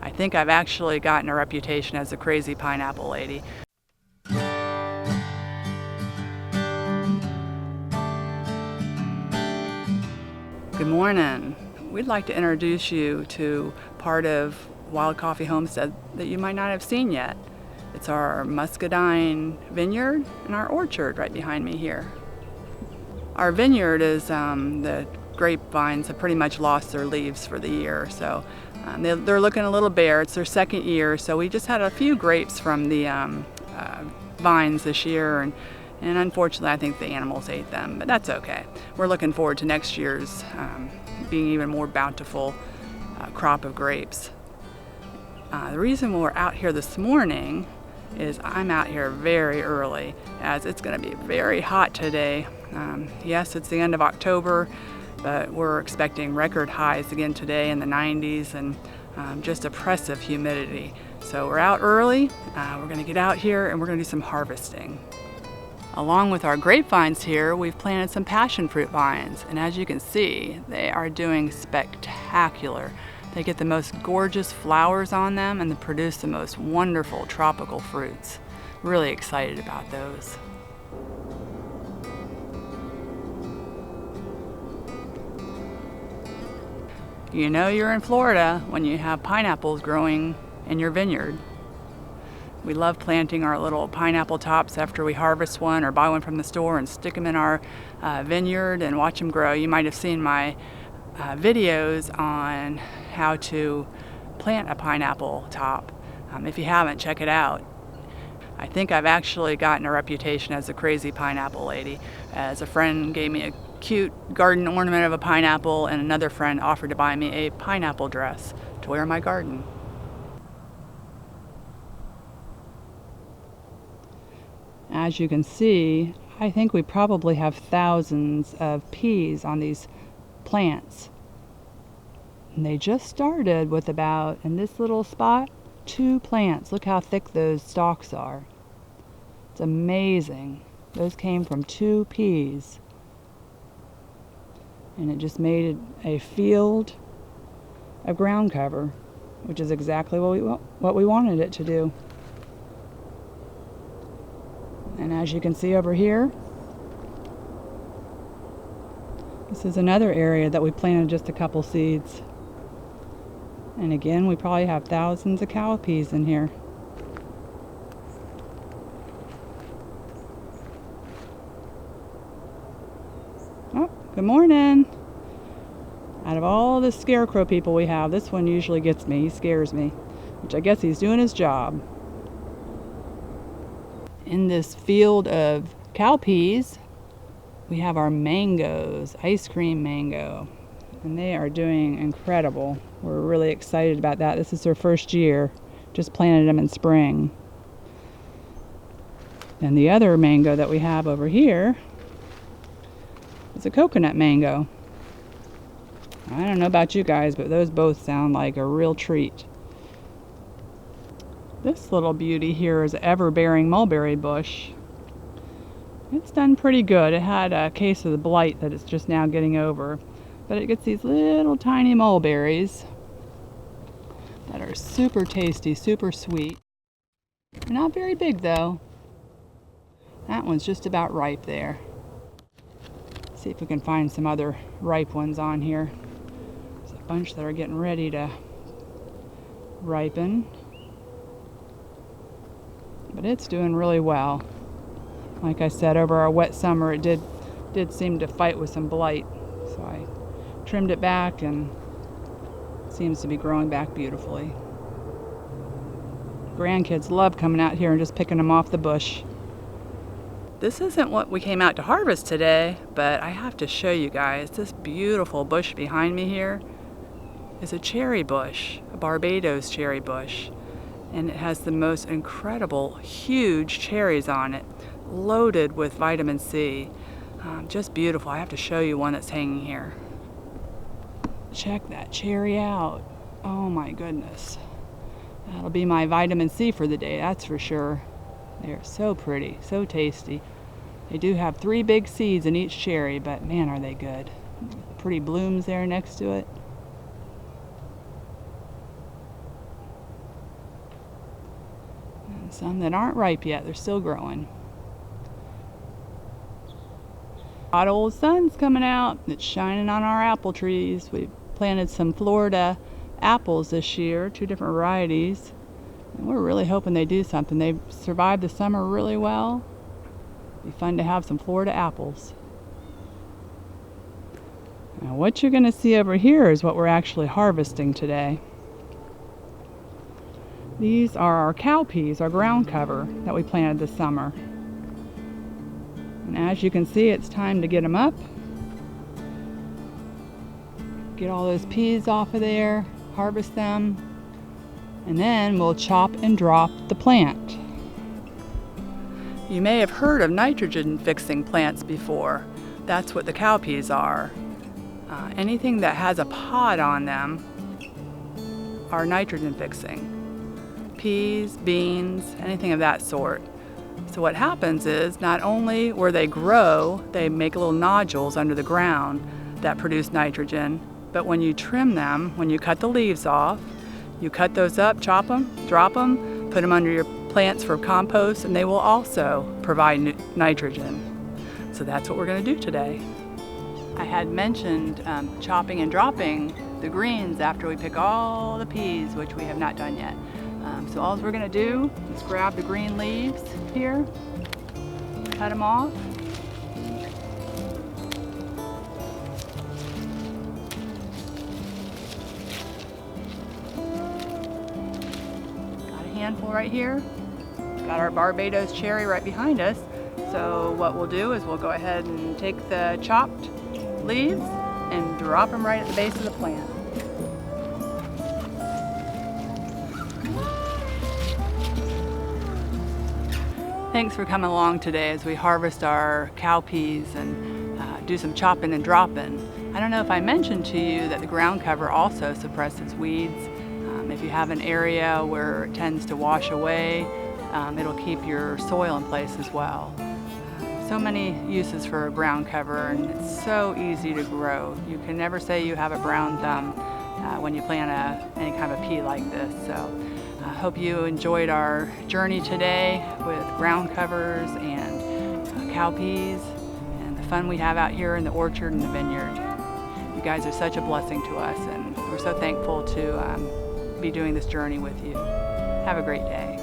I think I've actually gotten a reputation as a crazy pineapple lady. Good morning. We'd like to introduce you to part of Wild Coffee Homestead that you might not have seen yet. It's our muscadine vineyard and our orchard right behind me here. Our vineyard is the grapevines have pretty much lost their leaves for the year, so they're looking a little bare. It's their second year, so we just had a few grapes from the vines this year, and unfortunately I think the animals ate them, but that's okay. We're looking forward to next year's being even more bountiful crop of grapes. The reason we're out here this morning is I'm out here very early, as it's going to be very hot today. Yes, it's the end of October, but we're expecting record highs again today in the 90s and just oppressive humidity. So we're out early, we're going to get out here and we're going to do some harvesting. Along with our grapevines here, we've planted some passion fruit vines, and as you can see, they are doing spectacular. They get the most gorgeous flowers on them and they produce the most wonderful tropical fruits. Really excited about those. You know you're in Florida when you have pineapples growing in your vineyard. We love planting our little pineapple tops after we harvest one or buy one from the store and stick them in our vineyard and watch them grow. You might have seen my videos on how to plant a pineapple top. If you haven't, check it out. I think I've actually gotten a reputation as a crazy pineapple lady, as a friend gave me a cute garden ornament of a pineapple and another friend offered to buy me a pineapple dress to wear in my garden. As you can see, I think we probably have thousands of peas on these plants. And they just started with about, in this little spot, 2 plants. Look how thick those stalks are. It's amazing. Those came from 2 peas. And it just made a field of ground cover, which is exactly what we wanted it to do. And as you can see over here, this is another area that we planted just a couple seeds. And again, we probably have thousands of cowpeas in here. Oh, good morning. Out of all the scarecrow people we have, this one usually gets me. He scares me, which I guess he's doing his job. In this field of cowpeas, we have our mangoes, ice cream mango, and they are doing incredible. We're really excited about that. This is their first year. Just planted them in spring. And the other mango that we have over here is a coconut mango. I don't know about you guys, but those both sound like a real treat. This little beauty here is an Everbearing mulberry bush. It's done pretty good. It had a case of the blight that it's just now getting over. But it gets these little tiny mulberries that are super tasty, super sweet. They're not very big though. That one's just about ripe there. Let's see if we can find some other ripe ones on here. There's a bunch that are getting ready to ripen. But it's doing really well. Like I said, over our wet summer it did seem to fight with some blight. So I trimmed it back and it seems to be growing back beautifully. Grandkids love coming out here and just picking them off the bush. This isn't what we came out to harvest today, but I have to show you guys. This beautiful bush behind me here is a cherry bush, a Barbados cherry bush. And it has the most incredible, huge cherries on it, loaded with vitamin C. Just beautiful. I have to show you one that's hanging here. Check that cherry out. Oh my goodness. That'll be my vitamin C for the day, that's for sure. They're so pretty, so tasty. They do have 3 big seeds in each cherry, but man, are they good. Pretty blooms there next to it. Some that aren't ripe yet, they're still growing. Hot old sun's coming out. It's shining on our apple trees. We planted some Florida apples this year, 2 different varieties. And we're really hoping they do something. They've survived the summer really well. It'll be fun to have some Florida apples. Now what you're going to see over here is what we're actually harvesting today. These are our cowpeas, our ground cover that we planted this summer. And as you can see, it's time to get them up. Get all those peas off of there, harvest them, and then we'll chop and drop the plant. You may have heard of nitrogen fixing plants before. That's what the cowpeas are. Anything that has a pod on them are nitrogen fixing. Peas, beans, anything of that sort. So what happens is, not only where they grow, they make little nodules under the ground that produce nitrogen, but when you trim them, when you cut the leaves off, you cut those up, chop them, drop them, put them under your plants for compost, and they will also provide nitrogen. So that's what we're going to do today. I had mentioned chopping and dropping the greens after we pick all the peas, which we have not done yet. So all we're going to do is grab the green leaves here, cut them off. Got a handful right here. Got our Barbados cherry right behind us. So what we'll do is we'll go ahead and take the chopped leaves and drop them right at the base of the plant. Thanks for coming along today as we harvest our cowpeas and do some chopping and dropping. I don't know if I mentioned to you that the ground cover also suppresses weeds. If you have an area where it tends to wash away, it'll keep your soil in place as well. So many uses for a ground cover, and it's so easy to grow. You can never say you have a brown thumb when you plant any kind of a pea like this. So I hope you enjoyed our journey today with ground covers and cowpeas and the fun we have out here in the orchard and the vineyard. You guys are such a blessing to us, and we're so thankful to be doing this journey with you. Have a great day.